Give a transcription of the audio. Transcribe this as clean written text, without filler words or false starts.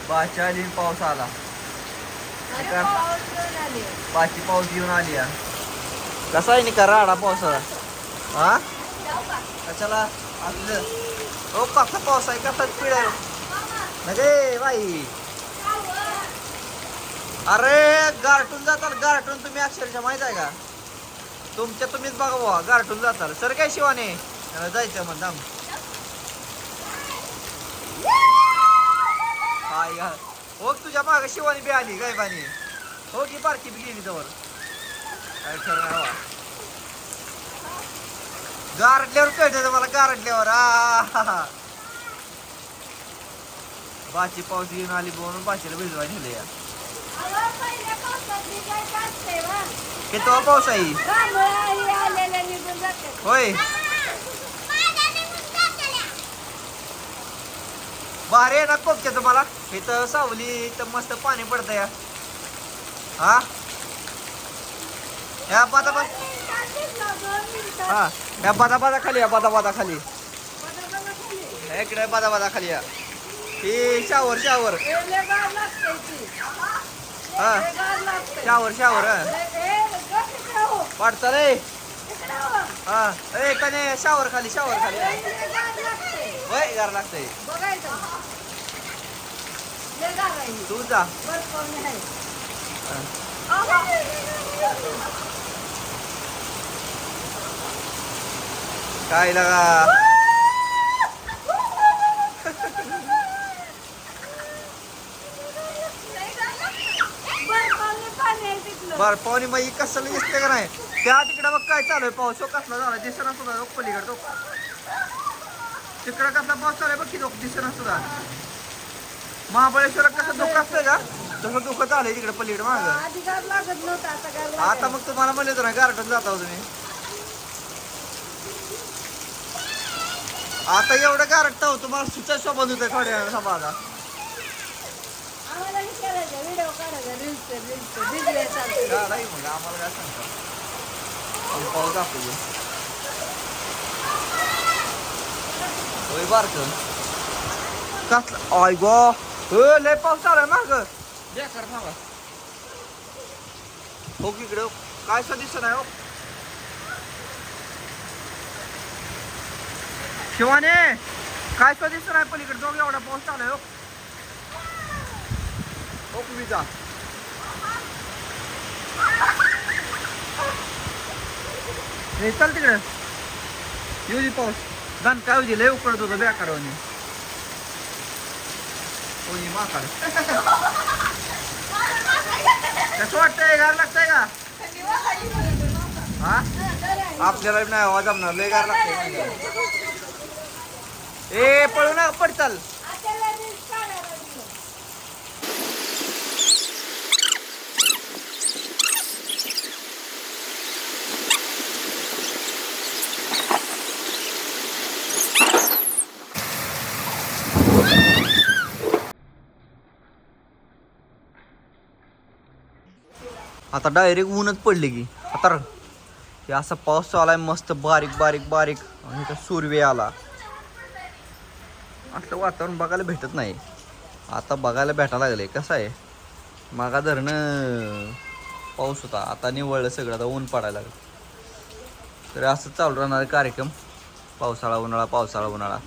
बाची आली पाऊस आला. बाची पाऊस घेऊन आली. कसा आहे निका राडा पावसाला? हा कशाला असलं? हो कसा पाऊस आहे कसा पिढ आहे नगे बाई. अरे गारटून जाताल गारटून तुम्ही अक्षरशः माहित आहे का? तुमच्या तुम्हीच बघा बाबा गारटून जाताल. सर काय शिवाने जायचं म्हणता काय हो तुझ्या माग शिवानी बी आली गायबानी. हो की बारकी बी गेली जवळ काय खरं नाही बाबा. गारटल्यावर कळतं मला गारटल्यावर. बाची पाऊस घेऊन आली म्हणून बाचीला भिजवा नेले या. किती पाऊस आहे होय. भारी आहे ना कोपच्या तुम्हाला इथं सावली इथं मस्त पाणी पडतं या. हा या बादा हा या बादा खाली या बादा खाली इकडे बादा खाली या. ही शावर हा शावर वाटतं रे. हा ए कने शावर खाली वय गार लागतंय. तू जा काय लगा. बर पाणी मग कसं दिसते का नाही. त्या तिकडे बघ काय चालू आहे पाऊस कसला झाला दिसना सुद्धा पलीकडे तो तिकडं कसला पाऊस चालू आहे बघ की लोक दिसना सुद्धा. महाबळेश्वरात कसं दुःख असतंय का तसं दुःख चालू आहे तिकडे पलीकडे माग. आता मग तुम्हाला म्हणले होतं ना गारठून जाता तुम्ही. आता एवढं गारठत हो तुम्हाला सुचा सोबत होतं थोड्या वेळ समाजा. नाही मग आम्हाला काय सांगतो पाऊस दाखवतो होय बारक कसला. आय गो लय पाऊस चालू आहे माग बेकार थांबा. हो की इकडे काय सुद्धा दिसत नाही हो. शिवाने काय सुद्धा दिसत नाही पलीकडे जाऊ एवढा पाऊस चालू आहे हो. हो तुम्ही जा हे चल तिकडे येऊ दे पाऊस. जाण काय होती लय उकडत होतं बेकार होणी माकाड. कसं वाटतंय गार लागतंय का? हा आपल्याला नाही आवाज जमणार लय गार लागतंय. ए पळू ना पडचाल. आता डायरेक्ट ऊनच पडले की आता हे असा पाऊस चालू आहे मस्त बारीक आणि इथं सूर्य आला. असलं वातावरण बघायला भेटत नाही. आता बघायला भेटायला लागले. कसं आहे मागा धरणं पाऊस होता आता निवळलं सगळं आता ऊन पडायला लागलं. तर असं चालू राहणार कार्यक्रम पावसाळा उन्हाळा.